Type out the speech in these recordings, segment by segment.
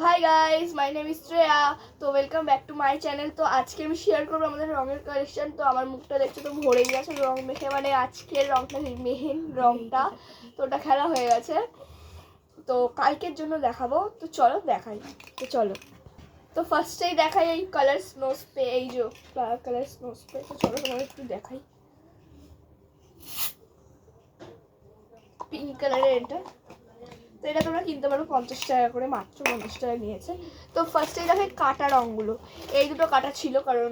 High guys, my name is Shreya. তো welcome back to my channel. তো আজকে আমি শেয়ার করবো আমাদের রঙের কালেকশন। তো আমার মুখটা দেখতে তো ভরে গেছে রং মেখে, মানে আজকের রংটা মেহেন রংটা তো ওটা খেলা হয়ে গেছে। তো কালকের জন্য দেখাবো, তো চলো দেখাই। তো চলো, তো ফার্স্টেই দেখাই এই কালার স্নো স্প্রে, এই যে কালার স্নো স্প্রে। তো চলো তোমাদের একটু দেখাই। পিঙ্ক কালারের এটা, তো এটা তোমরা কিনতে পারো 50 টাকা করে, মাত্র 50 টাকা নিয়েছে। তো ফার্স্টেই দেখো কাটা রঙগুলো, এই দুটো কাটা ছিল কারণ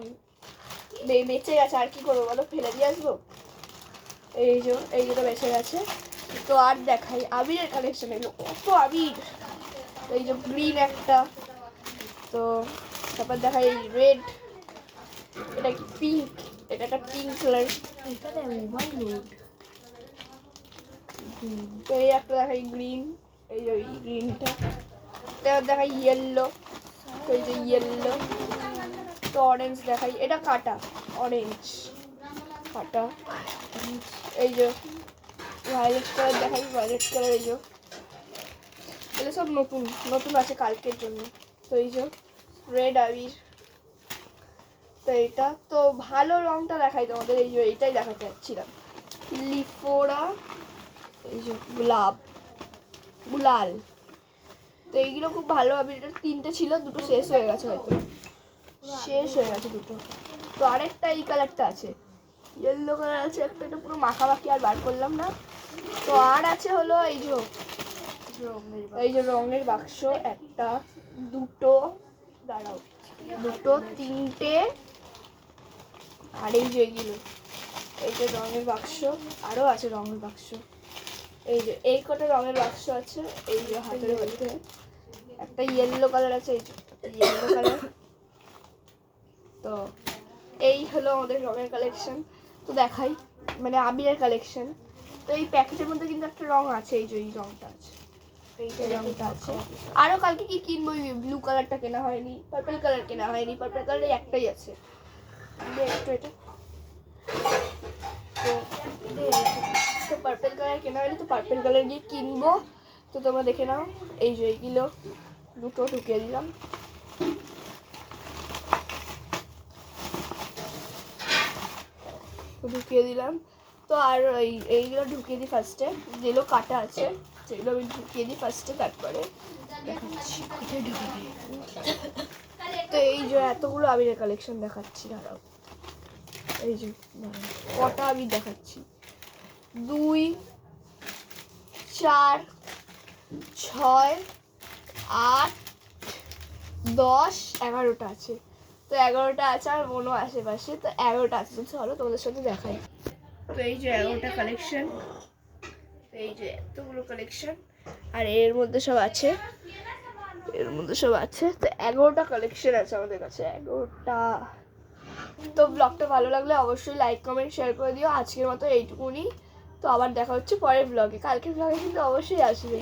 বেঁচে গেছে, আর কি করবো বলো, ফেলে দিয়ে আসবো। এই দুটো বেঁচে গেছে। তো আর দেখাই আবিরের কালেকশন, এলো কত আবির। তো এই যে গ্রিন একটা, তো তারপর দেখাই রেড, এটা কি পিঙ্ক, এটা একটা পিঙ্ক কালার। তো এই একটা দেখাই গ্রিন, এই যে গ্রিনটা। এবার দেখাই ইয়েলো, তো এই যে ইয়েলো। তো অরেঞ্জ দেখাই, এটা কাটা অরেঞ্জ কাটা। এই যে ভায়োলেট কালার দেখাই, ভায়োলেট কালার। এই যে এগুলো সব নতুন নতুন আছে কালকের জন্য। তো এই যে রেড আবির। তো এটা তো ভালো রংটা দেখাই তোমাদের, এই যে এইটাই দেখাতে যাচ্ছিলাম, লিফোরা। এই যে গুলাল। তো এইগুলো খুব ভালো আবির, এটা 3টে ছিল, 2টো শেষ হয়ে গেছে, হয়তো শেষ হয়ে গেছে 2টো। তো আরেকটা এই কালারটা আছে, ইয়েলো কালার আছে একটা, এটা পুরো মাখামাখি, আর বার করলাম না। তো আর আছে হলো এই যে রঙের বাক্স, একটা, দুটো, দাঁড়াও, দুটো, 3টে, আর এই যে এইগুলো, এই যে রঙের বাক্স, আরও আছে রঙের বাক্স। এই যে এই কটা রঙের বাক্স আছে, এই যে হাতের মধ্যে একটা ইয়েলো কালার আছে, এই যে ইয়েলো কালার। তো এই হলো আমাদের রঙের কালেকশন। তো দেখাই, মানে আবিরের কালেকশন। তো এই প্যাকেটের মধ্যে কিন্তু একটা রং আছে, এই যে এই রংটা আছে, এই রংটা আছে। আরও কালকে কি কিনবো, ব্লু কালারটা কেনা হয়নি, পার্পল কালার কেনা হয়নি, পার্পল কালার একটাই আছে, একটু এটা। তো পার্পল কালার কেনা হয়নি, তো পার্পল কালার গিয়ে কিনবো। তো তোমরা দেখে নাও, এই যে এইগুলো দুটো ঢুকিয়ে দিলাম, ঢুকিয়ে দিলাম। তো আর এইগুলো ঢুকিয়ে দিই ফার্স্টে, যেগুলো কাটা আছে সেগুলো আমি ঢুকিয়ে দিই ফার্স্টে, তারপরে দেখাচ্ছি কোথায় ঢুকিয়ে। তো এই যে এতগুলো আবিরের কালেকশন দেখাচ্ছি, দাঁড়াও। এই যে কটা আবির দেখাচ্ছি, 2, 4, 6, 8, 10, 11টা আছে। তো 11টা আছে, আর মনও আশেপাশে, তো 11টা আছে। চলো তোমাদের সাথে দেখাই। তো এই যে 11টা কালেকশন, এই যে এতগুলো কালেকশন, আর এর মধ্যে সব আছে, তো 11টা কালেকশন আছে আমাদের কাছে, 11টা। তো ব্লগটা ভালো লাগলে অবশ্যই লাইক কমেন্ট শেয়ার করে দিও। আজকের মতো এইটুকুনি। তো আবার দেখা হচ্ছে পরের ব্লগে, কালকের ব্লগে কিন্তু অবশ্যই আসবে।